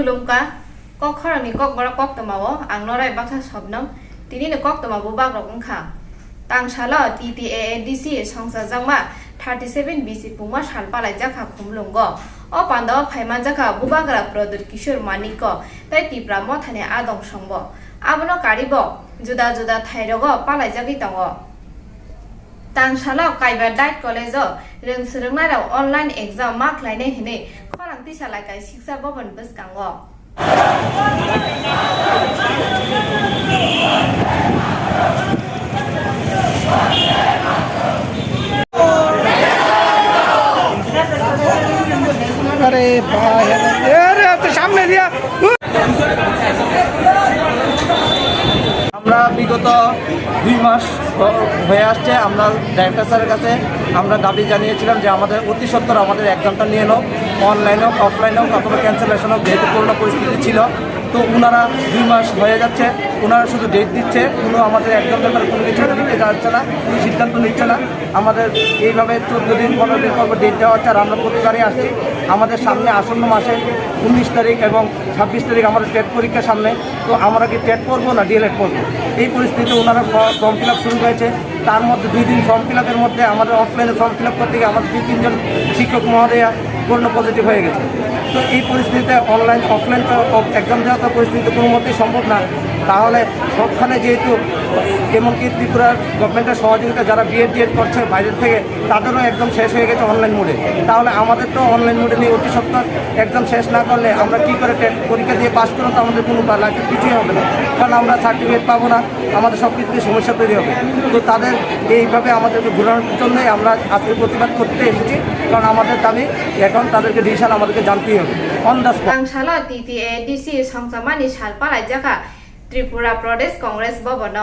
खुलुमका कक खरंनि कक बरा कक तमावो आं नराय बाक्सा सबनम तिनिनो कक तमावो बाग्रक ओंखा तांसालो TTAADC संसाजांमा 37 BC पुमा सालपालाय जाखा खुमलुंगो अ पान्द फाइमान जाखा बुबाग्रा प्रदुर किशोर मानिको तै तिप्रा मथाने आदं संबो आबनो कारिबो जुदा जुदा थाइरगो पालाय जागि दंगो तांसालो काइबा डाइट कलेजो रोंसोरोंनाराव अनलाइन एग्जाम मार्क लायने हिने खरांति सालायकाय शिक्षा भवन बसकांगो अरे भाई अरे तो सामने दिया আমরা বিগত 2 মাস হয়ে আসছে আমরা ডাইরেক্টর স্যারের কাছে আমরা দাবি জানিয়েছিলাম যে আমাদের অতি সত্বর আমাদের এক্সামটা নিয়ে নাও অনলাইনে হোক অফলাইনে হোক অথবা ক্যান্সেলেশন হোক যেহেতু করোনা পরিস্থিতি ছিল তো ওনারা 2 মাস হয়ে যাচ্ছে ওনারা শুধু ডেট দিচ্ছে কোনো আমাদের এক্সাম ব্যাপারে কোনো কিছু দিতে যাচ্ছে না সিদ্ধান্ত নিচ্ছে না আমাদের এইভাবে 14 দিন 15 দিন পর ডেট দেওয়া হচ্ছে আর আমরা প্রতিবারই আসছি আমাদের সামনে আসন্ন মাসে 19 তারিখ এবং 26 তারিখ আমাদের টেট পরীক্ষার সামনে তো আমরা কি টেট পড়বো না ডিএলএড পড়বো এই পরিস্থিতিতে ওনারা ফর্ম ফিল আপ শুরু হয়েছে তার মধ্যে 2 দিন ফর্ম ফিল আপের মধ্যে আমাদের অফলাইনে ফর্ম ফিল আপ করতে গিয়ে আমাদের 2-3 জন শিক্ষক মহোদয়া করোনা পজিটিভ হয়ে গেছে তো এই পরিস্থিতিতে অনলাইন অফলাইন এক্সাম দেওয়ার পরিস্থিতি কোনো মতেই সম্ভব না তাহলে সবখানে যেহেতু এমনকি ত্রিপুরার গভর্নমেন্টের সহযোগিতা যারা বিএড করছে বাইরের থেকে তাদেরও একদম শেষ হয়ে গেছে অনলাইন মোডে তাহলে আমাদের তো অনলাইন মোডে নিয়ে অতি সত্তর এক্সাম শেষ না করলে আমরা কী করে পরীক্ষা দিয়ে পাস করবো তো আমাদের কোনো লাইফে কিছুই হবে না কারণ আমরা সার্টিফিকেট পাবো না আমাদের সব কিছু সমস্যা তৈরি হবে তো তাদের এইভাবে আমাদেরকে ঘোরানোর জন্যই আমরা আজকে প্রতিবাদ করতে এসেছি কারণ আমাদের দাবি এখন তাদেরকে ডিসিশন আমাদেরকে জানতেই হবে অন দ্য স্পট तांसालो TTAADC সংসামানি সালপালায় জাখা ত্রিপুরা প্রদেশ কংগ্রেস ভবন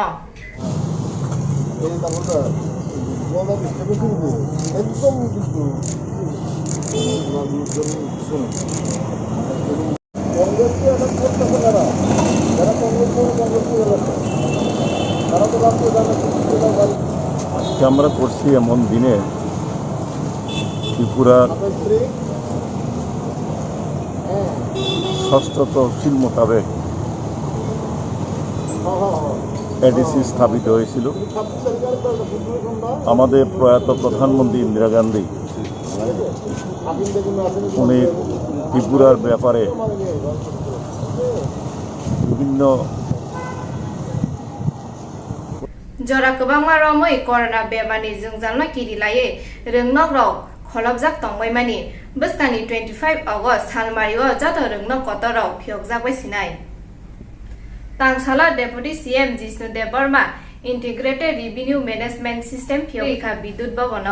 আমরা করছি এমন দিনে ত্রিপুরার 6ষ্ঠ তহসিল মোতাবেক এডিসি স্থাপিত হয়েছিল আমাদের প্রয়াত প্রধানমন্ত্রী ইন্দিরা গান্ধী উনি ত্রিপুরার ব্যাপারে বিভিন্ন जरा गोबांमा रमै करना बेमानि जोंजालना किरिलाये रोंनक रौ खलबजाक तंबायमानि बस्कानि 25 अगस्त सालमारिओ जत रोंनक कतरौ फियकजाबाय सिनाय तांसाला deputy CM Jishnu Dev Varma integrated revenue management system फियका Vidyut Bhavan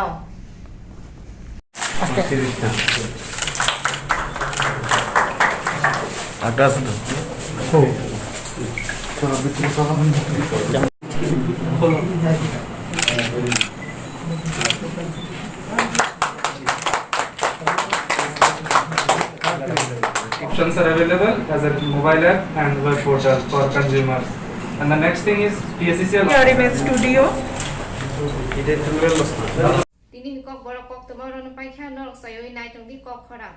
Options are available as a mobile app and web portal for consumers. And the next thing is PSCCL Studio. Tinin kok borok kok tomorrow no paikha no sayo inai tong di kok khara